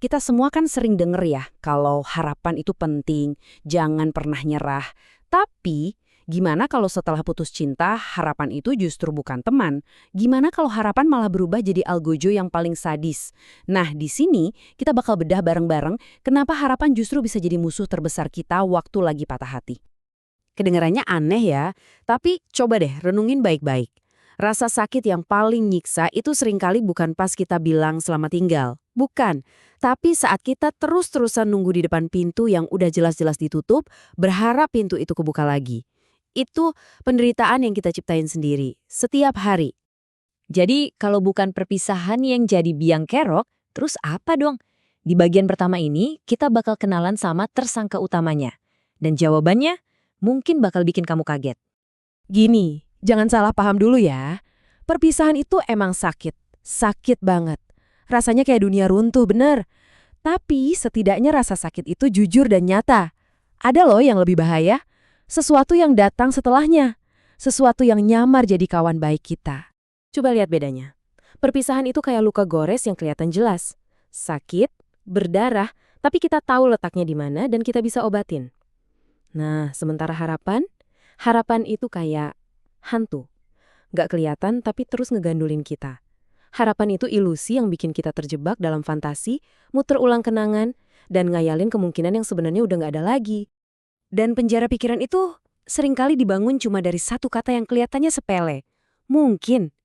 Kita semua kan sering denger ya, kalau harapan itu penting, jangan pernah nyerah. Tapi, gimana kalau setelah putus cinta, harapan itu justru bukan teman? Gimana kalau harapan malah berubah jadi algojo yang paling sadis? Nah, di sini kita bakal bedah bareng-bareng kenapa harapan justru bisa jadi musuh terbesar kita waktu lagi patah hati. Kedengarannya aneh ya, tapi coba deh renungin baik-baik. Rasa sakit yang paling nyiksa itu seringkali bukan pas kita bilang selamat tinggal. Bukan. Tapi saat kita terus-terusan nunggu di depan pintu yang udah jelas-jelas ditutup, berharap pintu itu kebuka lagi. Itu penderitaan yang kita ciptain sendiri, setiap hari. Jadi kalau bukan perpisahan yang jadi biang kerok, terus apa dong? Di bagian pertama ini, kita bakal kenalan sama tersangka utamanya. Dan jawabannya mungkin bakal bikin kamu kaget. Gini, jangan salah paham dulu ya. Perpisahan itu emang sakit. Sakit banget. Rasanya kayak dunia runtuh, bener. Tapi setidaknya rasa sakit itu jujur dan nyata. Ada loh yang lebih bahaya. Sesuatu yang datang setelahnya. Sesuatu yang nyamar jadi kawan baik kita. Coba lihat bedanya. Perpisahan itu kayak luka gores yang kelihatan jelas. Sakit, berdarah, tapi kita tahu letaknya di mana dan kita bisa obatin. Nah, sementara harapan itu kayak hantu. Nggak kelihatan tapi terus ngegandulin kita. Harapan itu ilusi yang bikin kita terjebak dalam fantasi, muter ulang kenangan, dan ngayalin kemungkinan yang sebenarnya udah nggak ada lagi. Dan penjara pikiran itu seringkali dibangun cuma dari satu kata yang kelihatannya sepele. Mungkin.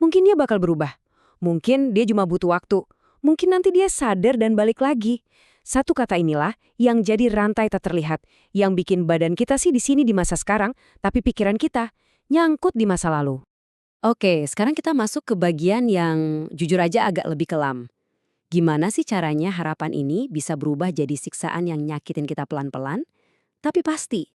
Mungkin dia bakal berubah. Mungkin dia cuma butuh waktu. Mungkin nanti dia sadar dan balik lagi. Satu kata inilah yang jadi rantai tak terlihat, yang bikin badan kita sih di sini di masa sekarang, tapi pikiran kita nyangkut di masa lalu. Oke, sekarang kita masuk ke bagian yang jujur aja agak lebih kelam. Gimana sih caranya harapan ini bisa berubah jadi siksaan yang nyakitin kita pelan-pelan? Tapi pasti.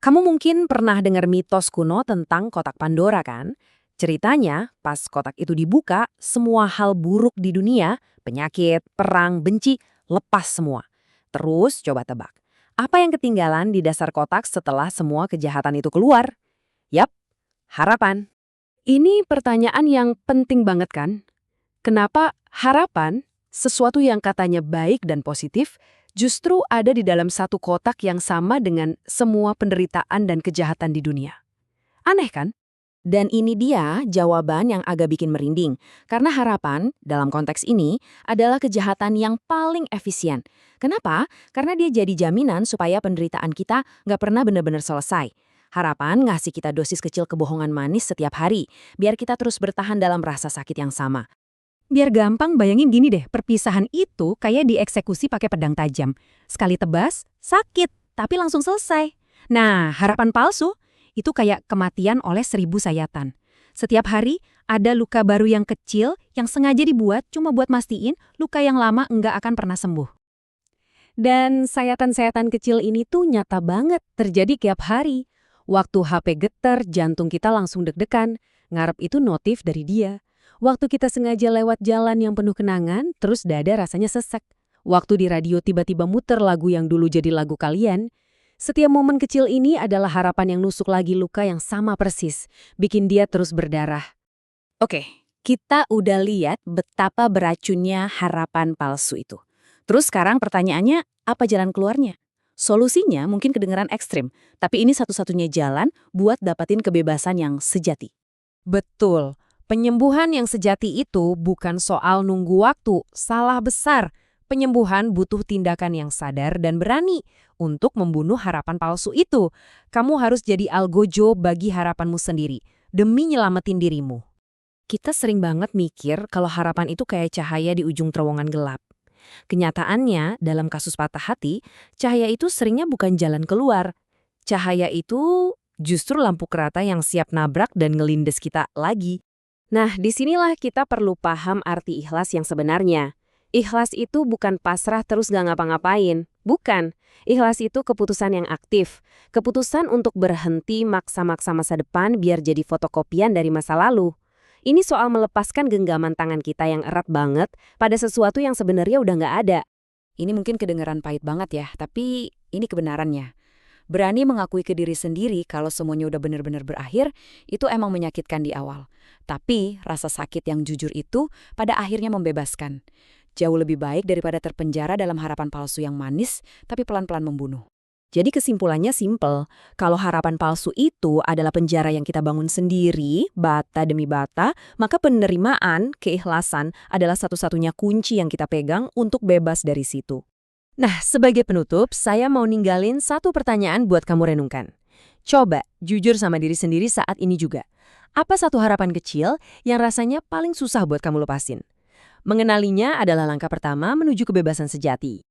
Kamu mungkin pernah dengar mitos kuno tentang kotak Pandora kan? Ceritanya, pas kotak itu dibuka, semua hal buruk di dunia, penyakit, perang, benci, lepas semua. Terus coba tebak, apa yang ketinggalan di dasar kotak setelah semua kejahatan itu keluar? Yap, harapan. Ini pertanyaan yang penting banget kan? Kenapa harapan, sesuatu yang katanya baik dan positif, justru ada di dalam satu kotak yang sama dengan semua penderitaan dan kejahatan di dunia? Aneh kan? Dan ini dia jawaban yang agak bikin merinding. Karena harapan, dalam konteks ini, adalah kejahatan yang paling efisien. Kenapa? Karena dia jadi jaminan supaya penderitaan kita nggak pernah benar-benar selesai. Harapan ngasih kita dosis kecil kebohongan manis setiap hari, biar kita terus bertahan dalam rasa sakit yang sama. Biar gampang bayangin gini deh, perpisahan itu kayak dieksekusi pakai pedang tajam. Sekali tebas, sakit, tapi langsung selesai. Nah, harapan palsu itu kayak kematian oleh 1000 sayatan. Setiap hari ada luka baru yang kecil yang sengaja dibuat cuma buat mastiin luka yang lama nggak akan pernah sembuh. Dan sayatan-sayatan kecil ini tuh nyata banget terjadi tiap hari. Waktu HP getar, jantung kita langsung deg-degan, ngarep itu notif dari dia. Waktu kita sengaja lewat jalan yang penuh kenangan, terus dada rasanya sesek. Waktu di radio tiba-tiba muter lagu yang dulu jadi lagu kalian. Setiap momen kecil ini adalah harapan yang nusuk lagi luka yang sama persis, bikin dia terus berdarah. Oke, kita udah lihat betapa beracunnya harapan palsu itu. Terus sekarang pertanyaannya, apa jalan keluarnya? Solusinya mungkin kedengaran ekstrim, tapi ini satu-satunya jalan buat dapatin kebebasan yang sejati. Betul. Penyembuhan yang sejati itu bukan soal nunggu waktu, salah besar. Penyembuhan butuh tindakan yang sadar dan berani untuk membunuh harapan palsu itu. Kamu harus jadi algojo bagi harapanmu sendiri, demi nyelamatin dirimu. Kita sering banget mikir kalau harapan itu kayak cahaya di ujung terowongan gelap. Kenyataannya, dalam kasus patah hati, cahaya itu seringnya bukan jalan keluar. Cahaya itu justru lampu kereta yang siap nabrak dan ngelindes kita lagi. Nah, disinilah kita perlu paham arti ikhlas yang sebenarnya. Ikhlas itu bukan pasrah terus gak ngapa-ngapain. Bukan. Ikhlas itu keputusan yang aktif. Keputusan untuk berhenti maksa-maksa masa depan biar jadi fotokopian dari masa lalu. Ini soal melepaskan genggaman tangan kita yang erat banget pada sesuatu yang sebenarnya udah nggak ada. Ini mungkin kedengaran pahit banget ya, tapi ini kebenarannya. Berani mengakui ke diri sendiri kalau semuanya udah benar-benar berakhir, itu emang menyakitkan di awal. Tapi rasa sakit yang jujur itu pada akhirnya membebaskan. Jauh lebih baik daripada terpenjara dalam harapan palsu yang manis, tapi pelan-pelan membunuh. Jadi kesimpulannya simpel, kalau harapan palsu itu adalah penjara yang kita bangun sendiri, bata demi bata, maka penerimaan, keikhlasan adalah satu-satunya kunci yang kita pegang untuk bebas dari situ. Nah, sebagai penutup, saya mau ninggalin satu pertanyaan buat kamu renungkan. Coba jujur sama diri sendiri saat ini juga. Apa satu harapan kecil yang rasanya paling susah buat kamu lepasin? Mengenalinya adalah langkah pertama menuju kebebasan sejati.